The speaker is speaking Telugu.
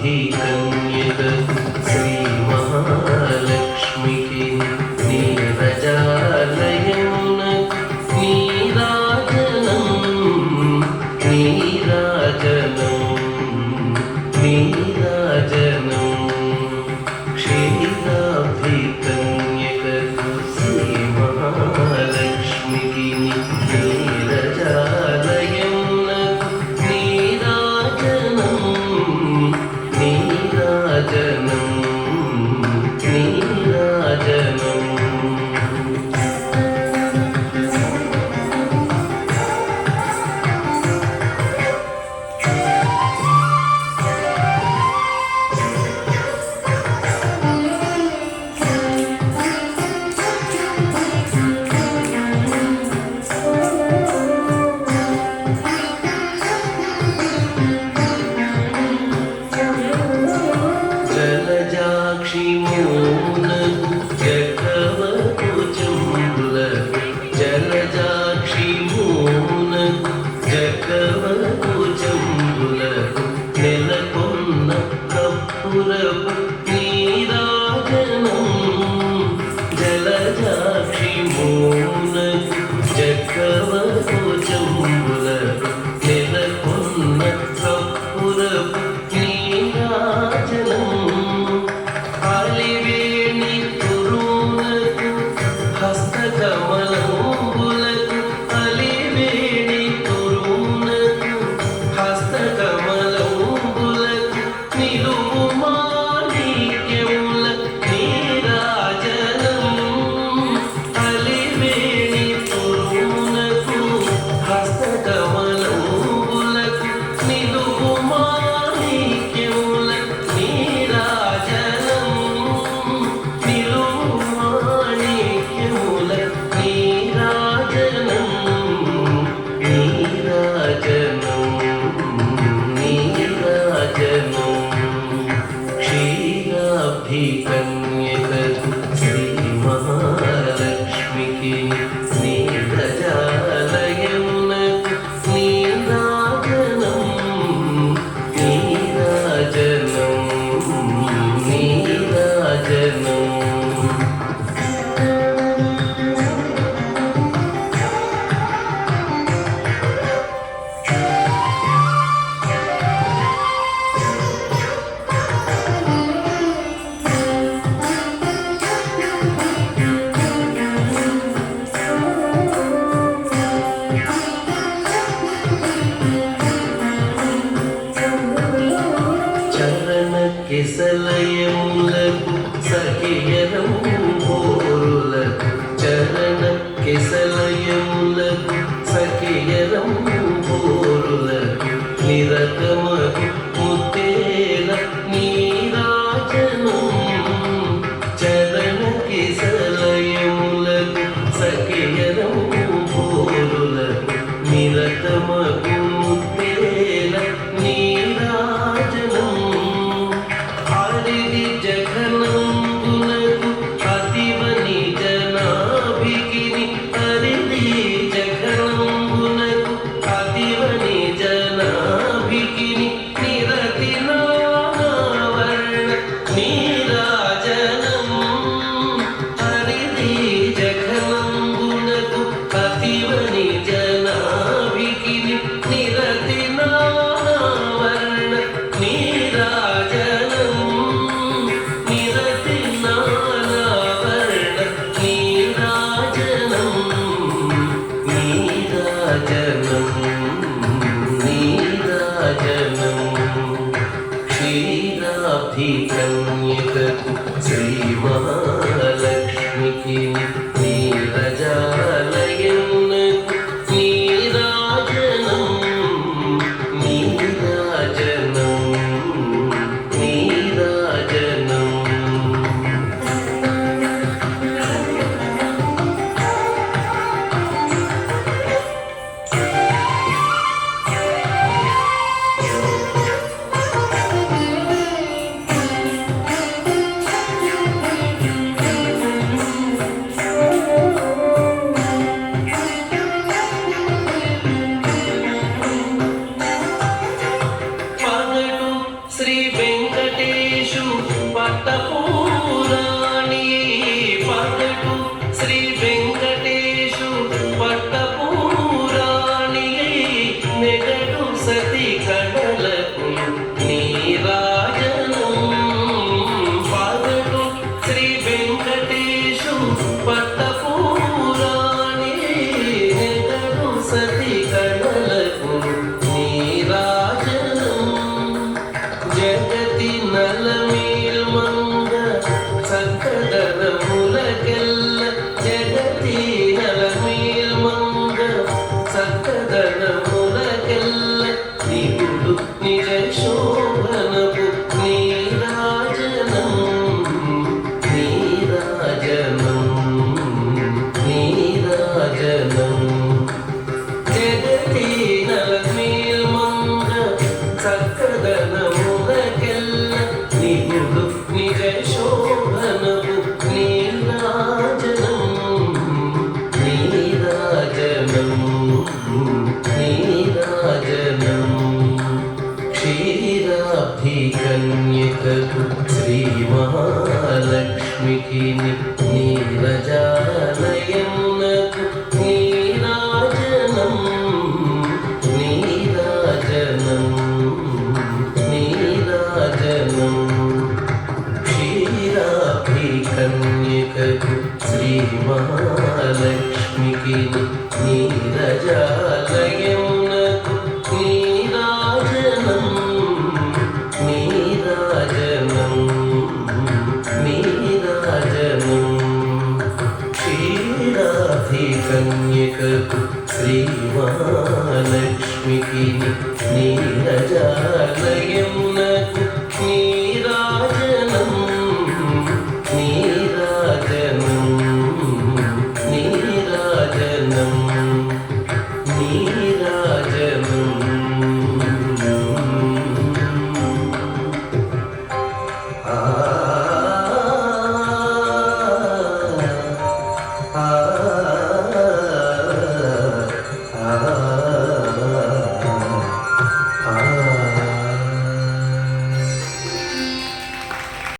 క్షీరాబ్ధికన్యక శ్రీ మహాలక్ష్మికి నీరజాలయమునకు నీరాజనం నీరాజనం నీరాజనం క్షీరాబ్ధికన్యక శ్రీ మహాలక్ష్మికి నీరజాలయమునకు నీరాజనం నీరాజనం నీరాజనం జలజాక్షి మోనకు జగవకు చంబులకు జలజాక్షి మోనకు జగవకు చంబులకు నెలకొన్న కప్పురపు నీరాజనం జలజాక్షి మోనకు జగవకు చంబులకు నెలకొన్న కప్పురపు నీరాజనం అలివేణి కురునకు హస్తకమలంబులకు అలివేణి కురునకు హస్తకమలంబులకు నిలువు మాణిక్యముల నీరాజనం అలివేణి కురునకు హస్తకమలంబులకు నిలువు మాణిక్యముల నీరాజనం నిలువు మాణిక్యముల నీరాజనం నీరాజనం నీరాజనం క్షీరాబ్ధికన్యక శ్రీ మహాలక్ష్మికి నీరజాలయమునకు నీరాజనం నీరాజనం నీరాజనం చరణ కిసలయములకు సఖియరం బోరులకు చరణ కిసలయములకు సఖియరం బోరులకు నిరతమగు ముత్తేల నీరాజనం చరణ కిసలయములకు సఖియరం బోరులకు నిరతమగు ముత్తేల నీరాజనం హరిది జఘనంబునకు అతివ నిజనాభిగిని హరిది జఘనంబునకు అతివ నిజనాభిగిని సతి కడలకు నీరాజనం పగడు శ్రీ వెంకటేశు పట్టపూరాణి నెగడు సతి కడలకు నీరాజనం జగతి నలమేల్మంగ సకదనములకెల్ల జగతి నలమేల్మంగ సకదనములకెల్ల నిగుడు నిజ శోభనపు నీరాజనం నీరాజనం నీరాజనం జగతి నలమేల్మంగ సకదనములకెల్ల నిగుడు నిజ శోభనపు నీరాజనం నీరాజనం నీరాజనం క్షీరాబ్ధి కన్యకకు శ్రీ మహాలక్ష్మికి నీరజాలయమునకు నీరాజనం నీరాజనం నీరాజనం క్షీరాబ్ధి కన్యకకు శ్రీ మహాలక్ష్మికి నీరజాలయమునకు నీరాజనం నీరాజనం నీరాజనం క్షీరాబ్ధి కన్యకకు శ్రీ మహాలక్ష్మికి నీరజాలయము